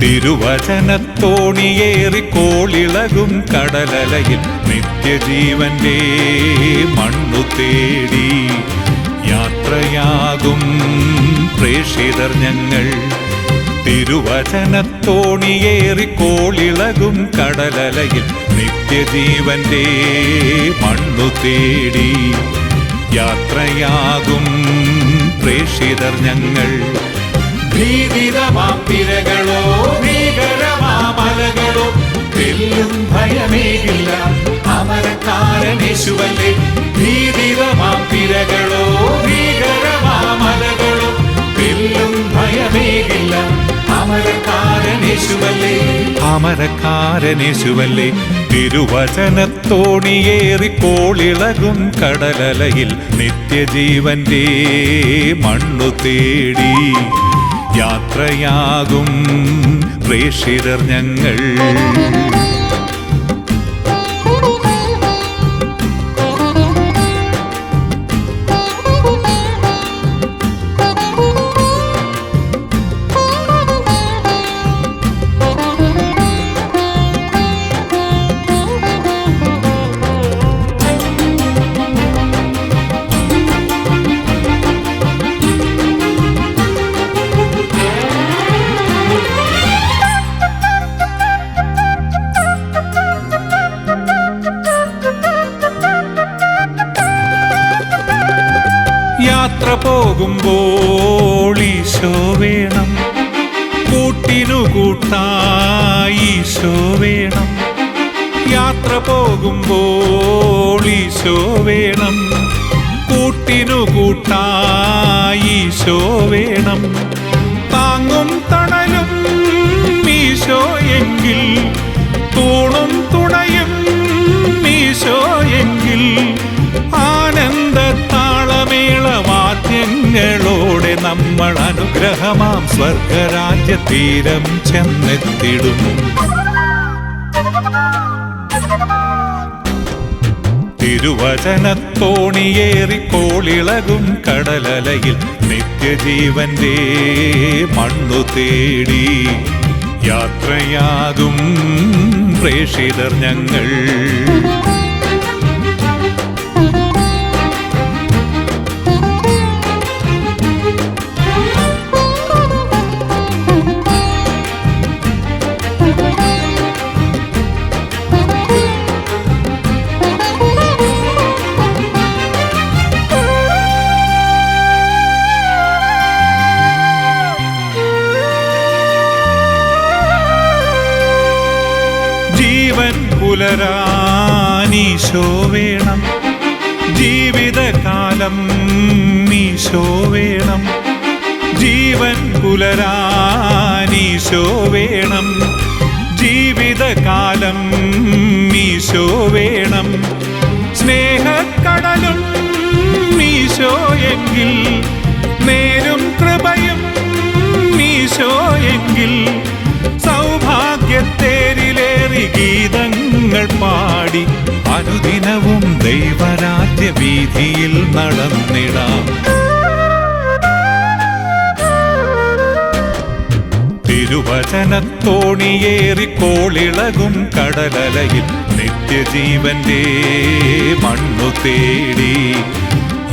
തിരുവചനത്തോണിയേറിക്കോളിളകും കടലലയിൽ നിത്യജീവന്റെ മണ്ണു തേടി യാത്രയാകും പ്രേക്ഷിതർ ഞങ്ങൾ. തിരുവചനത്തോണിയേറിക്കോളിളകും കടലലയിൽ നിത്യജീവന്റെ മണ്ണു തേടി യാത്രയാകും പ്രേക്ഷിതർ ഞങ്ങൾ. ഭീതിതമാം തിരകളോ ഭീകരമാമലകളോ വെല്ലും ഭയമേകില്ല, അമരക്കാരനേശുവല്ലേ. ഭീതിതമാം തിരകളോ ഭീകരമാമലകളോ വെല്ലും ഭയമേകില്ല, അമരക്കാരനേശുവല്ലേ. അമരക്കാരനേശുവല്ലേ. തിരുവചനത്തോണിയേറിക്കോളിളകും കടലലയിൽ നിത്യജീവന്റെ മണ്ണു തേടി യാത്രയാകും പ്രേക്ഷിതർ ഞങ്ങൾ. യാത്ര പോകുമ്പോൾ ഈശോ വേണം, കൂട്ടിനു കൂട്ടായി ഈശോ വേണം. യാത്ര പോകുമ്പോൾ ഈശോ വേണം, കൂട്ടിനു കൂട്ടായി ഈശോ വേണം. താങ്ങും തണലും ഈശോ എങ്കിൽ, തൂണും തുണയും ഈശോ എങ്കിൽ, ആനന്ദത്താളമേളവാദ്യങ്ങളോടെ നമ്മൾ അനുഗ്രഹമാം സ്വർഗരാജ്യതീരം ചെന്നെത്തിടും. തിരുവചനത്തോണിയേറിക്കോളിളകും കടലലയിൽ നിത്യജീവന്റെ മണ്ണു തേടി യാത്രയാകും പ്രേക്ഷിതർ ഞങ്ങൾ. ജീവൻ പുലരാനീശോ വേണം, ജീവിതകാലം ഈശോ വേണം. ജീവൻ പുലരാനീശോ വേണം, ജീവിതകാലം ഈശോ വേണം. സ്നേഹക്കടലും ഈശോ എങ്കിൽ, നേരും കൃപയും ഈശോ എങ്കിൽ, സൗഭാഗ്യത്തേരിലേറി ഗീതങ്ങൾ പാടി അനുദിനവും ദൈവരാജ്യ വീഥിയിൽ നടന്നിടാം. തിരുവചനത്തോണിയേറിക്കോളിളകും കടലലയിൽ നിത്യജീവന്റെ മണ്ണു തേടി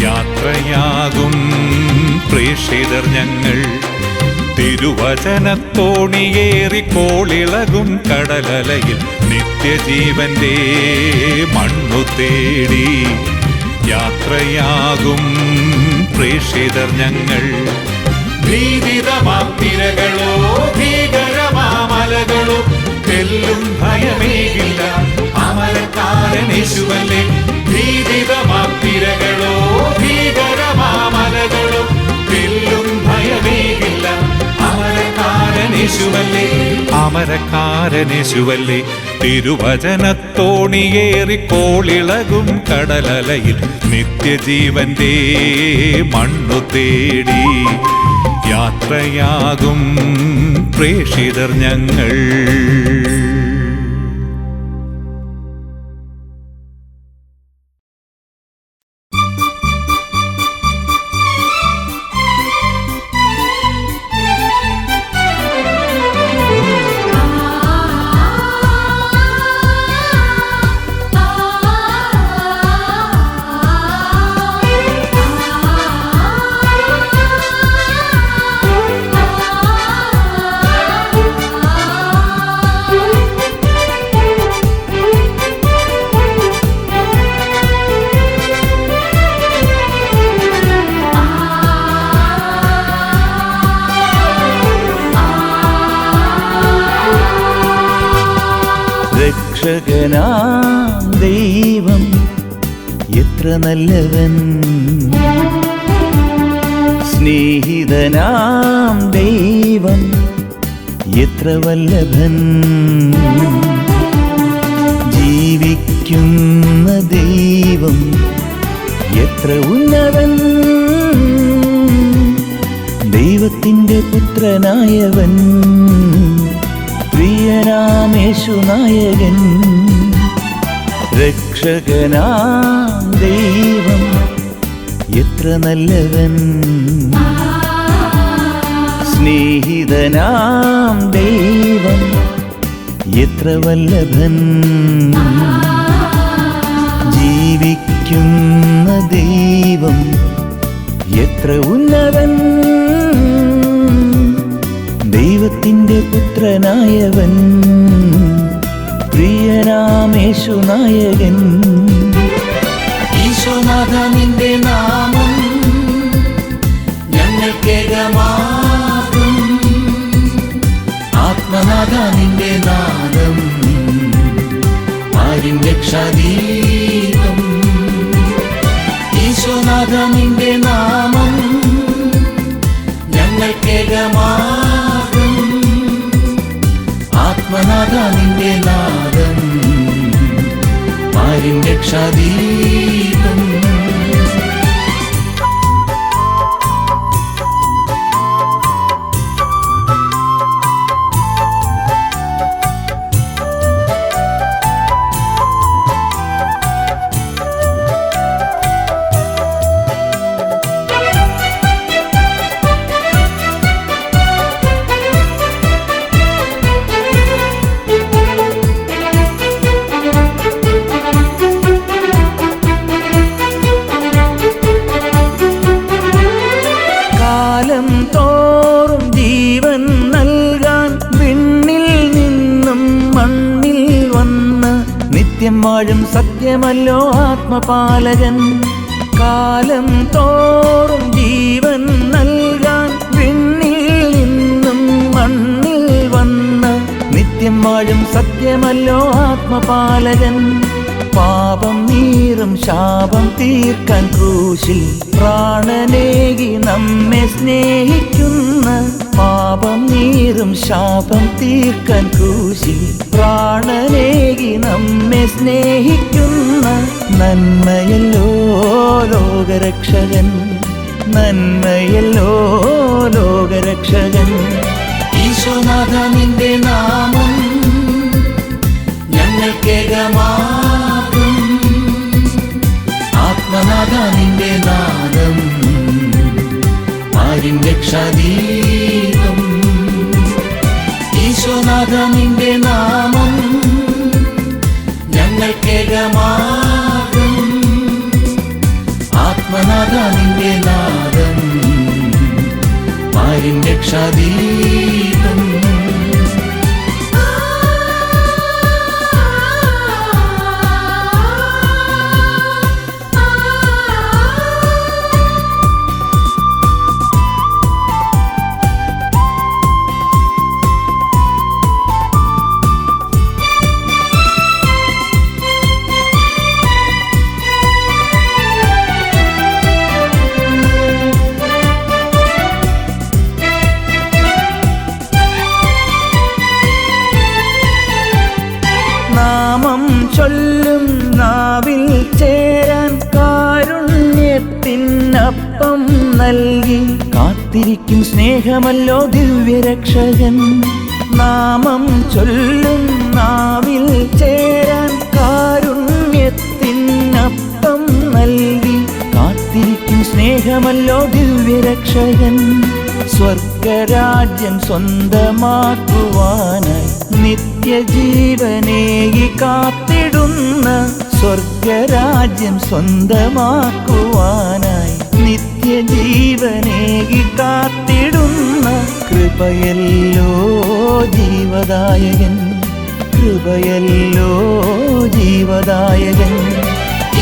യാത്രയാകും പ്രേക്ഷിതർ ഞങ്ങൾ. തിരുവചനത്തോണിയേറിക്കോളിളകും കടലലയിൽ നിത്യജീവന്റെ മണ്ണു തേടി യാത്രയാകും പ്രേക്ഷിതർ ഞങ്ങൾ. ഭീതിതമാം തിരകളോ ഭീകരമാമലകളോ വെല്ലും ഭയമേകില്ല, അമരക്കാരനേശുവല്ലേ. ഭീതിതമാം തിരകളോ ഭീകരമാമലകളോ വെല്ലും ഭയമേകില്ല, അമരക്കാരനേശുവല്ലേ. അമരക്കാരനേശുവല്ലേ. തിരുവചനത്തോണിയേറിക്കോളിളകും കടലലയിൽ നിത്യജീവന്റെ മണ്ണു തേടി യാത്രയാകും പ്രേക്ഷിതർ ഞങ്ങൾ. രക്ഷകനാം ദൈവം എത്ര നല്ലവൻ, സ്നേഹിതനാം ദൈവം എത്ര വല്ലഭൻ, ജീവിക്കുന്ന ദൈവം എത്ര ഉന്നതൻ, ദൈവത്തിൻ്റെ പുത്രനായവൻ പ്രിയനാം യേശുനായകൻ. രക്ഷകനാം ദൈവം എത്ര നല്ലവൻ, സ്നേഹിതനാം ദൈവം എത്ര വല്ലഭൻ, ജീവിക്കുന്ന ദൈവം എത്ര ഉന്നതൻ, ദൈവത്തിൻ്റെ പുത്രനായവൻ പ്രിയനാം യേശുനായകൻ. ഈശോനാഥ നിന്റെ നാമം ഞങ്ങൾക്കേകമാകും, ആത്മനാഥ നിന്റെ നാദം ആരും രക്ഷാദീപം. ഈശോനാഥ നിന്റെ നാമം ഞങ്ങൾക്കേകമാകും, ആത്മനാഥ നിന്റെ നാദം ആരും രക്ഷാദീപം. കാലം തോറും ജീവൻ നൽകാൻ വിണ്ണിൽ നിന്നും മണ്ണിൽ വന്ന് നിത്യം വാഴും സത്യമല്ലോ ആത്മപാലകൻ. കാലം തോറും ജീവൻ നൽകാൻ വിണ്ണിൽ നിന്നും മണ്ണിൽ വന്ന് നിത്യം വാഴും സത്യമല്ലോ ആത്മപാലകൻ. പാപം നീറും ശാപം തീർക്കാൻ ക്രൂശിൽ പ്രാണനേകി നമ്മെ സ്നേഹിക്കുന്ന, പാപം നീറും ശാപം തീർക്കാൻ ക്രൂശിൽ പ്രാണനേകി നമ്മെ സ്നേഹിക്കുന്ന നന്മയല്ലോ ലോകരക്ഷകൻ, നന്മയല്ലോ ലോകരക്ഷകൻ. ഈശോനാഥ നിന്റെ നാമം ഞങ്ങൾക്കേകമാകും, ആത്മനാഥ നിന്റെ നാദം ആരും രക്ഷാദീപം. ഈശോനാഥ നിന്റെ നാമം ഞങ്ങൾക്കേകമാകും, ആത്മനാഥ നിന്റെ നാദം ആരും രക്ഷാദീപം. നാമം ചൊല്ലും നാവിൽ ചേരാൻ കാരുണ്യത്തിനപ്പം നൽകി കാത്തിരിക്കും സ്നേഹമല്ലോ ദിവ്യരക്ഷകൻ. നാമം ചൊല്ലും നാവിൽ ചേരാൻ കാരുണ്യത്തിനപ്പം നൽകി കാത്തിരിക്കും സ്നേഹമല്ലോ ദിവ്യരക്ഷകൻ. സ്വർഗരാജ്യം സ്വന്തമാക്കുവാനായി നിത്യജീവനേകി കാത്തിടുന്ന, സ്വർഗരാജ്യം സ്വന്തമാക്കുവാനായി നിത്യജീവനേകി കാത്തിടുന്ന കൃപയല്ലോ ജീവദായകൻ, കൃപയല്ലോ ജീവദായകൻ.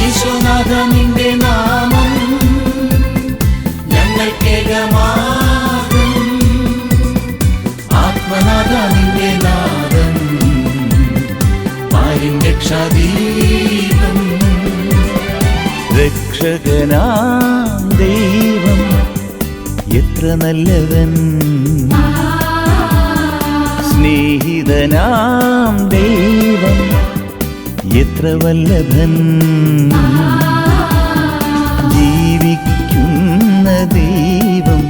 ഈശോനാഥ നിന്റെ നാമം ഞങ്ങൾക്കേകമാകും, ആത്മനാഥ നിന്റെ നാദം ആരും രക്ഷാദീപം. രക്ഷകനാം ദൈവം എത്ര നല്ലവൻ, സ്നേഹിതനാം ദൈവം എത്ര വല്ലഭൻ, ജീവിക്കുന്ന ദൈവം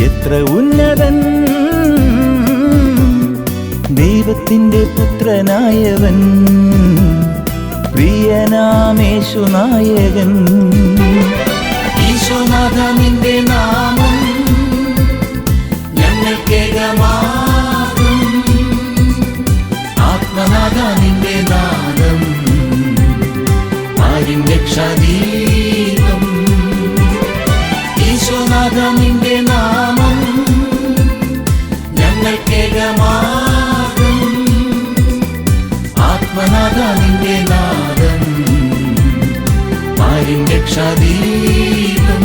എത്ര ഉന്നതൻ, ദൈവത്തിൻ്റെ പുത്രനായവൻ പ്രിയനാമേശുനായകൻ. ഈശോനാഥ നിന്റെ നാമം ഞങ്ങൾക്കേകമാകും. ആത്മനാഥ നിന്റെ നാദം ആരും രക്ഷാദീപം. ഈശോനാഥ നിന്റെ നാമം ഞങ്ങൾക്കേകമാകും. ആത്മനാഥ നിന്റെ നാദം ആരും രക്ഷാദീപം.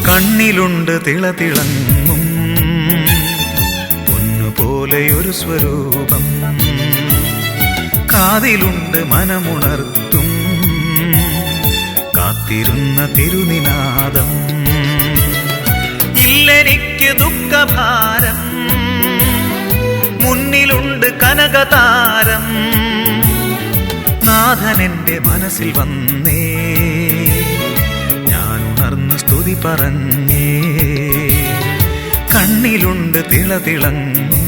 കണ്ണിലുണ്ട് തിളതിളങ്ങും പൊന്നുപോലെയൊരു സ്വരൂപം, കാതിലുണ്ട് മനമുണർത്തും കാത്തിരുന്ന തിരുനിനാദം. ഇല്ലെനിക്ക് ദുഃഖഭാരം, മുന്നിലുണ്ട് കനകതാരം, നാഥനെന്റെ മനസ്സിൽ വന്നേ ഞാനുണർന്ന് സ്തുതി പറഞ്ഞേ. കണ്ണിലുണ്ട് തിളതിളങ്ങും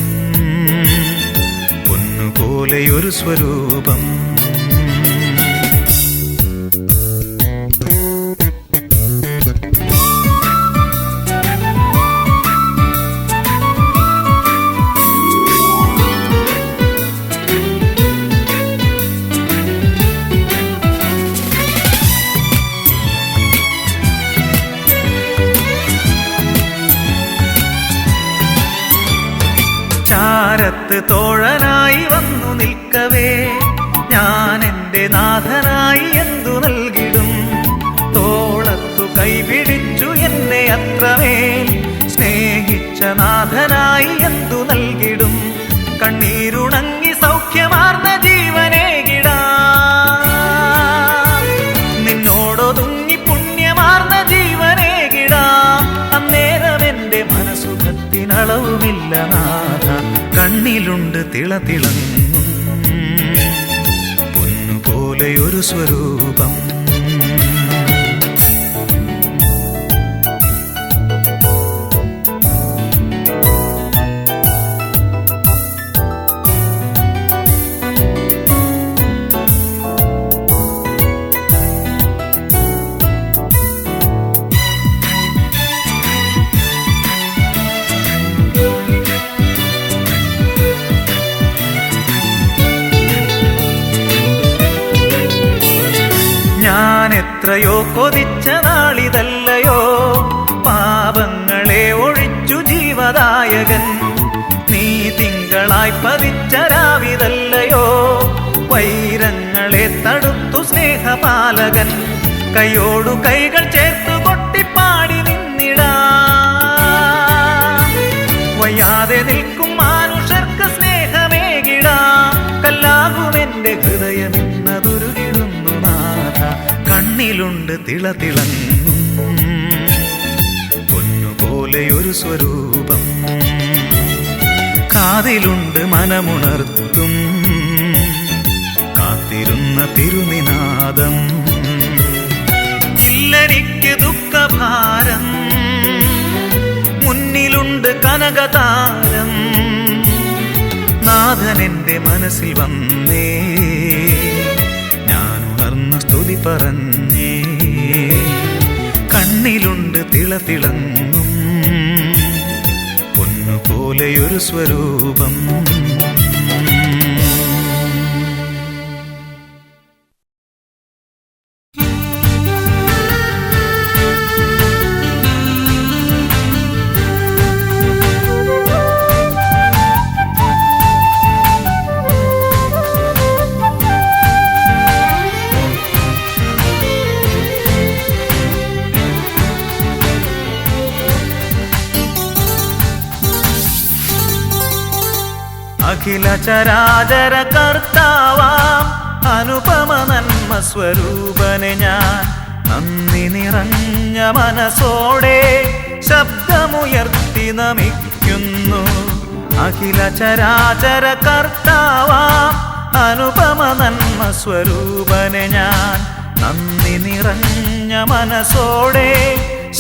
പൊന്നുപോലെയൊരു സ്വരൂപം. ചാരത്ത് തോഴനായി വന്നു നിൽക്കവേ ഞാൻ എൻ്റെ നാഥനായി എന്തു നൽകിടും. തോളത്തു കൈപിടിച്ചു എന്നെ അത്രമേൽ സ്നേഹിച്ച നാഥനായി എന്തു നൽകിടും. കണ്ണീരുണങ്ങി സൗഖ്യമാർന്ന ജീവനേകിടാം, നിന്നോടൊതുങ്ങി പുണ്യമാർന്ന ജീവനേകിടാം. അന്നേരം എൻ്റെ മനസുഖത്തിനളവുമില്ല നാഥ. കണ്ണിലുണ്ട് തിളതിളങ്ങും പൊന്നുപോലെയൊരു സ്വരൂപം. ഞാൻ എത്രയോ കൊതിച്ച നാളിതല്ലയോ, പാപങ്ങളെ ഒഴിച്ചു ജീവദായകൻ. നീ തിങ്കളായി പതിച്ച രാവിതല്ലയോ, വൈരങ്ങളെ തടുത്തു സ്നേഹപാലകൻ. കൈയോടു കൈകൾ ചേർത്തു കൊട്ടിപ്പാടി നിന്നിടാം, വയ്യാതെ നിൽക്കും മാനുഷർക്ക് സ്നേഹമേകിടാം. കല്ലാകുമെന്റെ ഹൃദയമെന്നതുരുകിടുന്നു നാഥ. കണ്ണിലുണ്ട് തിളതിളങ്ങും പൊന്നുപോലെയൊരു സ്വരൂപം, കാതിലുണ്ട് മനമുണർത്തും കാത്തിരുന്ന തിരുനിനാദം. ഇല്ലെനിക്ക് ദുഃഖഭാരം, മുന്നിലുണ്ട് കനകതാരം, നാഥനെന്റെ മനസ്സിൽ വന്നേ ഞാനുണർന്ന സ്തുതി പറഞ്ഞേ. കണ്ണിലുണ്ട് തിളതിളങ്ങും പൊന്നുപോലെയൊരു സ്വരൂപം. അഖില ചരാചര കർത്താവാം അനുപമ നന്മ സ്വരൂപനെ ഞാൻ നന്ദി നിറഞ്ഞ മനസ്സോടെ ശബ്ദമുയർത്തി നമിക്കുന്നു. അഖില ചരാചര കർത്താവാം അനുപമ നന്മ സ്വരൂപനെ ഞാൻ നന്ദി നിറഞ്ഞ മനസ്സോടെ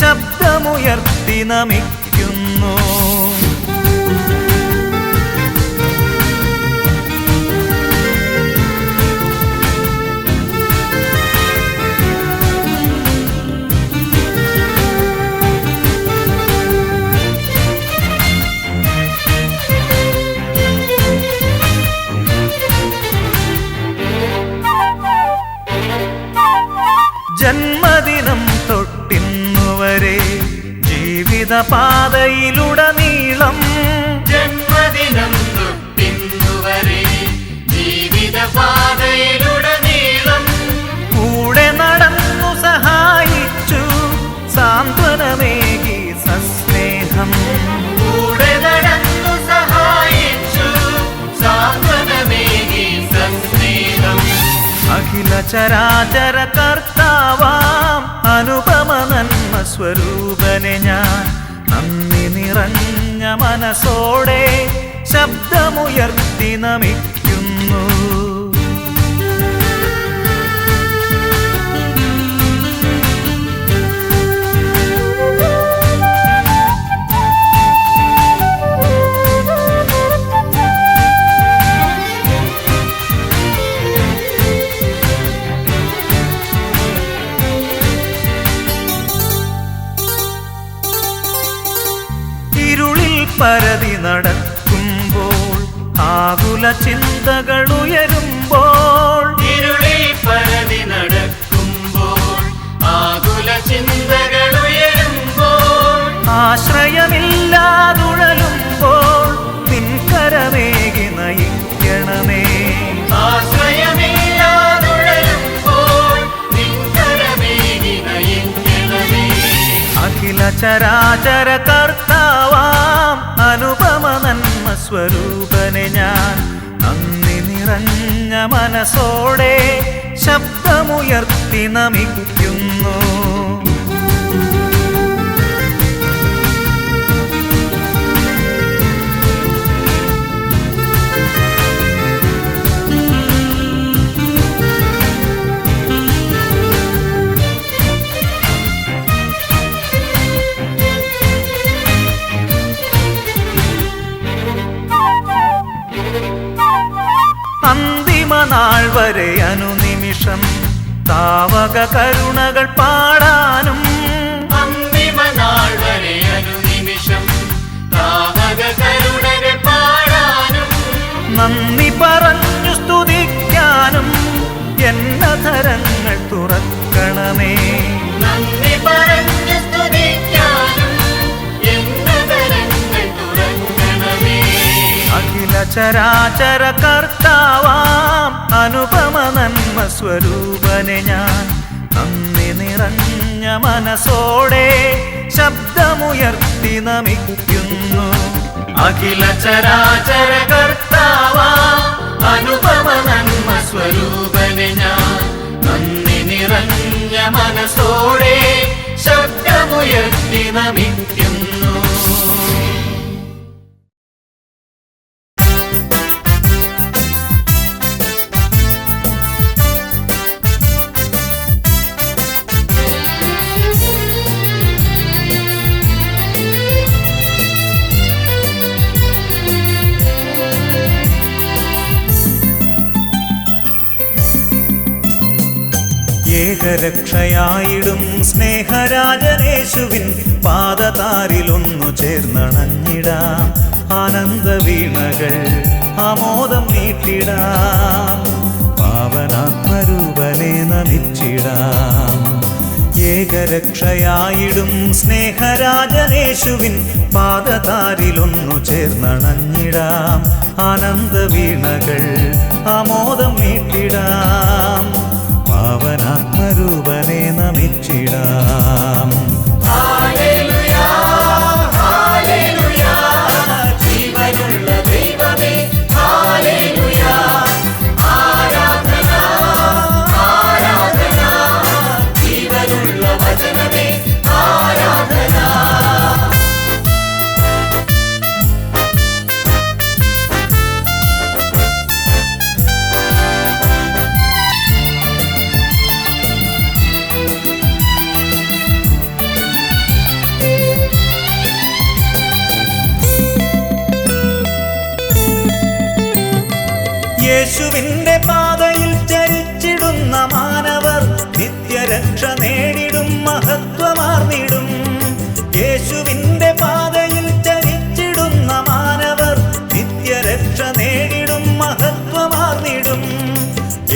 ശബ്ദമുയർത്തി നമിക്കുന്നു. ജന്മദിനം തൊട്ടിന്നുവരെ ജീവിതപാതയിലുടനീളം ജന്മദിനം തൊട്ടിന്നുവരെ ജീവിതപാതയിലുടനീളം കൂടെ നടന്നു സഹായിച്ചു സാന്ത്വനമേകി സസ്നേഹം. കൂടെ നടന്നു സഹായിച്ചു സാന്ത്വനമേകി സസ്നേഹം. അഖില ചരാചര കർത്താവാം അനുപമ നന്മ സ്വരൂപനെ ഞാൻ നന്ദി നിറഞ്ഞ മനസ്സോടെ ശബ്ദമുയർത്തി നമിക്കുന്നു. പരതി നടക്കുമ്പോൾ ആകുല ചിന്തകൾ ഉയരുമ്പോൾ ഇരുളിൽ പരതി നടക്കുമ്പോൾ ആകുല ചിന്തകൾ ഉയരുമ്പോൾ ആശ്രയമില്ലാതുഴലുമ്പോൾ നിൻകരമേകി നയിക്കണമേ. ആശ്രയമില്ലാതുഴലുമ്പോൾ നിൻകരമേകി നയിക്കണമേ. അഖില ചരാചര കർത്താവാം അനുപമ നന്മ സ്വരൂപനെ ഞാൻ നന്ദി നിറഞ്ഞ മനസ്സോടെ ശബ്ദമുയർത്തി നമിക്കുന്നു. അന്തിമ നാൾ വരെ അനുനിമിഷം താവക കരുണകൾ പാടാനും അന്തിമ നാൾ വരെ അനുനിമിഷം താവക കരുണകൾ പാടാനും നന്ദി പറഞ്ഞു സ്തുതിക്കാനും എന്നധരങ്ങൾ തുറക്കണമേ. നന്ദി പറഞ്ഞു സ്തുതിക്കാനും എന്നധരങ്ങൾ തുറക്കണമേ. അഖില ചരാചര കർത്താവാം അനുപമ നന്മ സ്വരൂപനെ ഞാൻ നന്ദി നിറഞ്ഞ മനസ്സോടെ ശബ്ദമുയർത്തി നമിക്കുന്നു. അഖില ചരാചര കർത്താവാം അനുപമ നന്മ സ്വരൂപനെ ഞാൻ നന്ദി നിറഞ്ഞ മനസ്സോടെ ശബ്ദമുയർത്തി നമിക്കുന്നു. ഏകരക്ഷയായിടും സ്നേഹരാജനേശുവിൻ പാദതാരിലൊന്നു ചേർന്നണഞ്ഞിടാം. ആനന്ദ വീണകൾ ആമോദം നീട്ടിടാം. പാവനാത്മരൂപനെ നമിച്ചിടാം. ഏകരക്ഷയായിടും സ്നേഹരാജനേശുവിൻ പാദതാരിലൊന്നു ചേർന്നണഞ്ഞിടാം. ആനന്ദ വീണകൾ ആമോദം നീട്ടിടാം. പാവനാത്മരൂപനെ നമിച്ചിടാം. ഹല്ലേലൂയ ഹല്ലേലൂയ ജീവനുള്ള ദൈവമേ യേശുവിന്റെ പാതയിൽ ചരിച്ചിടുന്ന മാനവർ നിത്യരക്ഷ നേടിടും, മഹത്വമാർന്നിടും. യേശുവിന്റെ പാതയിൽ ചരിച്ചിടുന്ന മാനവർ നിത്യരക്ഷ നേടിടും, മഹത്വമാർന്നിടും.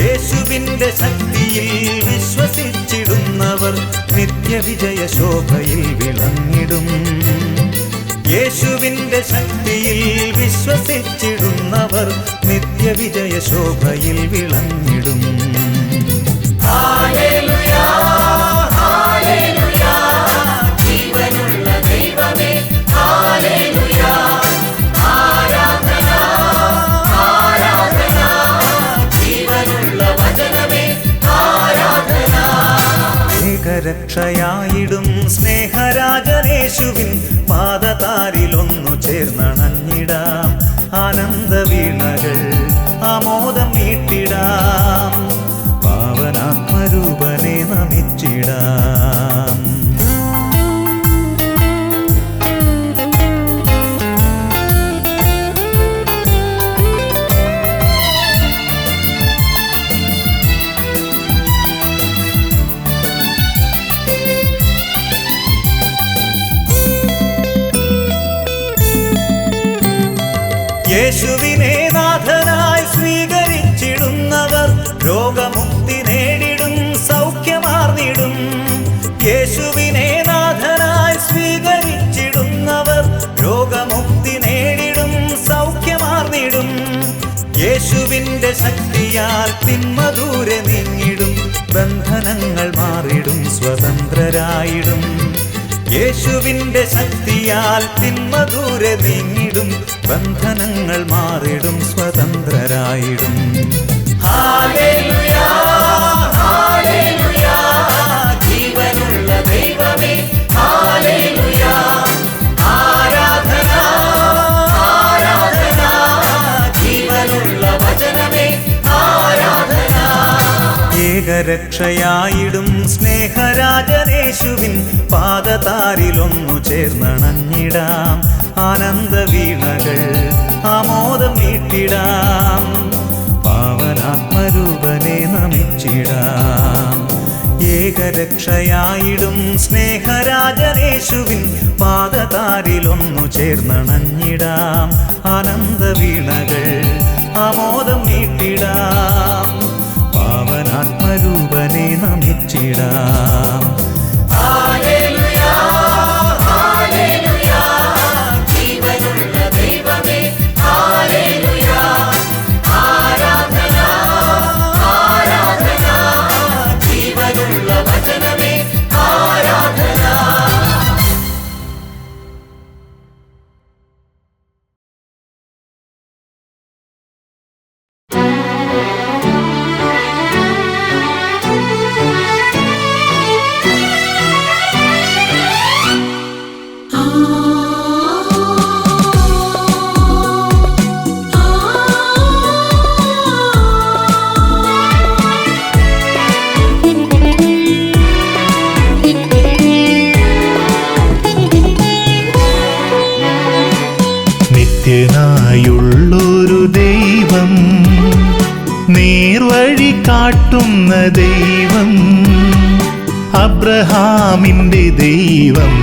യേശുവിന്റെ ശക്തിയിൽ വിശ്വസിച്ചിടുന്നവർ നിത്യവിജയ ശോഭയിൽ വിളങ്ങിടും. യേശുവിന്റെ ശക്തിയിൽ വിശ്വസിച്ചിടുന്നവർ നിത്യവിജയ ശോഭയിൽ വിളങ്ങിടും. ഹല്ലേലൂയ, ഹല്ലേലൂയ, ജീവനുള്ള ദൈവമേ, ഹല്ലേലൂയ, ആരാധന, ആരാധന, ജീവനുള്ള വചനമേ, ആരാധന. ഏകരക്ഷയായിടും സ്നേഹരാജനേശുവിൻ പാദതാരിലൊന്നു ചേർന്നണഞ്ഞിടാം. ആനന്ദവീണകൾ ആമോദം മീട്ടിടാം. പാവനാത്മരൂപനെ നമിച്ചിടാം. യേശുവിനെ നാഥനായി സ്വീകരിച്ചിടുന്നവർ രോഗമുക്തി നേടിടും, സൗഖ്യമാർന്നിടും. യേശുവിനെ നാഥനായി സ്വീകരിച്ചിടുന്നവർ രോഗമുക്തി നേടിടും, സൗഖ്യമാർന്നിടും. യേശുവിന്റെ ശക്തിയാൽ തിന്മ ദൂരെ നീങ്ങിടും, ബന്ധനങ്ങൾ മാറിടും, സ്വതന്ത്രരായിടും. യേശുവിന്റെ ശക്തിയാൽ തിന്മ ദൂരെ നീങ്ങിടും, ബന്ധനങ്ങൾ മാറിടും, സ്വതന്ത്രരായിടും. ഹല്ലേലൂയ, ഹല്ലേലൂയ, ജീവനുള്ള ദൈവമേ, ഹല്ലേലൂയ, ആരാധന, ആരാധന, ജീവനുള്ള വചനമേ, ആരാധന. ഏകരക്ഷയായിടും സ്നേഹരാജനേശുവിൻ പാദതാരിലൊന്നു ചേർന്നണഞ്ഞിടാം. ആനന്ദവീണകൾ ആമോദം മീട്ടിടാം. പാവനാത്മരൂപനെ നമിച്ചിടാം. ഏകരക്ഷയായിടും സ്നേഹരാജനേശുവിൻ പാദതാരിലൊന്നു ചേർന്നണഞ്ഞിടാം. ആനന്ദവീണകൾ ആമോദം മീട്ടിടാം. പാവനാത്മരൂപനെ നമിച്ചിടാം. ഹല്ലേലൂയ, ഹല്ലേലൂയ, ജീവനുള്ള ദൈവമേ, ഹല്ലേലൂയ, ആരാധന, ആരാധന, ജീവനുള്ള വചനമേ, ആരാധന. നിത്യനായുള്ളൊരു ദൈവം, നേർവഴി കാട്ടുന്ന ദൈവം, അബ്രഹാമിൻ്റെ ദൈവം,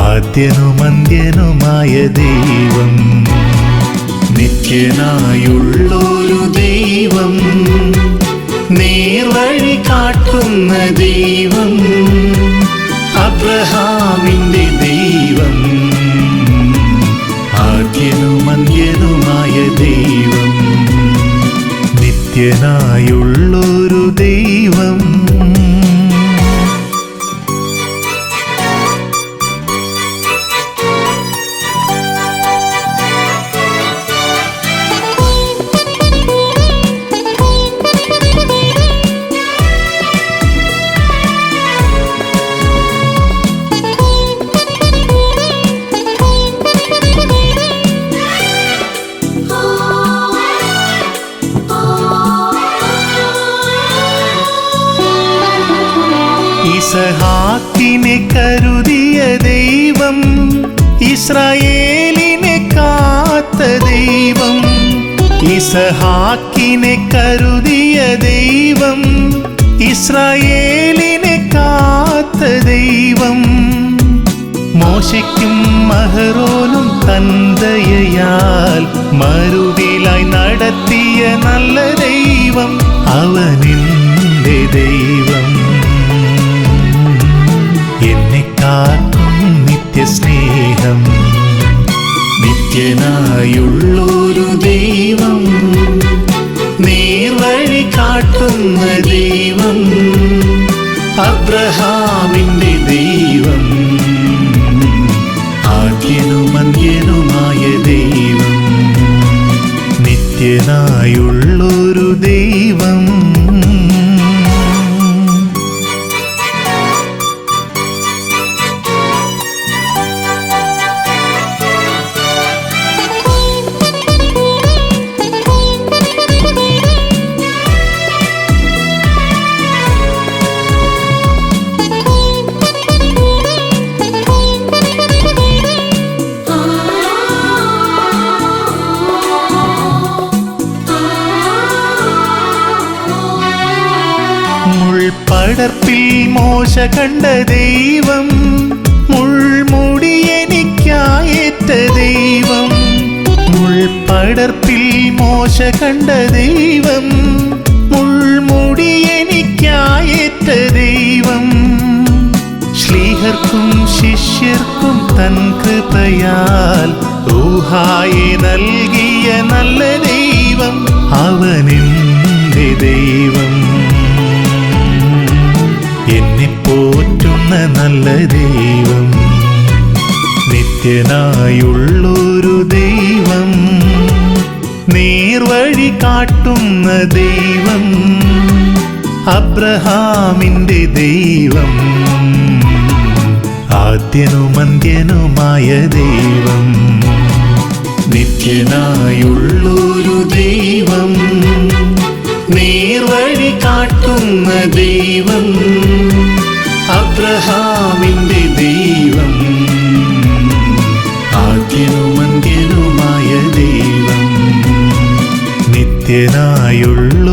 ആദ്യനും അന്ത്യനുമായ ദൈവം. നിത്യനായുള്ളൊരു ദൈവം, നേർവഴി കാട്ടുന്ന ദൈവം, അബ്രഹാമിൻ്റെ ദൈവം, ആദ്യനും അന്ത്യനുമായ ദൈവം. നിത്യനായുള്ളൊരു ദൈവം. ഇസഹാക്കിനെ കരുതിയ ദൈവം, ഇസ്രായേലിനെ കാത്ത ദൈവം, ഇസഹാക്കിനെ കരുതിയ ദൈവം, ഇസ്രായേലിനെ കാത്ത ദൈവം, മോശയ്ക്കും അഹരോനും തന്തയാൽ മരുവിലായി നടത്തിയ നല്ല ദൈവം, അവനെന്റെ ദൈവം. എന്നെ കാക്കും നിത്യസ്നേഹം, നിത്യനായുള്ളൊരു ദൈവം, നേർവഴി കാട്ടുന്ന ദൈവം, അബ്രഹാമിന്റെ ദൈവം, ആദ്യനും അന്ത്യനുമായ ദൈവം, നിത്യനായുള്ളൊരു ദൈവം. പടർപ്പിൽ മോശ കണ്ട ദൈവം, മുൾമുടി എനിക്കായേറ്റ ദൈവം, മുൾപടർപ്പിൽ മോശ കണ്ട ദൈവം, മുൾമുടി എനിക്കായേറ്റ ദൈവം, ശ്ലീഹർക്കും ശിഷ്യർക്കും തൻ കൃപയാൽ റൂഹായെ നൽകിയ നല്ല ദൈവം, അവനെന്റെ ദൈവം, എന്നെ പോറ്റുന്ന നല്ല ദൈവം, നിത്യനായുള്ളൊരു ദൈവം, നേർവഴി കാട്ടുന്ന ദൈവം, അബ്രഹാമിന്റെ ദൈവം, ആദ്യനും അന്ത്യനുമായ ദൈവം, നിത്യനായുള്ളൊരു ദൈവം, നേർവഴി കാട്ടുന്ന ദൈവം, അബ്രഹാമിന്റെ ദൈവം, ആദ്യനും അന്ത്യനുമായ ദൈവം, നിത്യനായുള്ള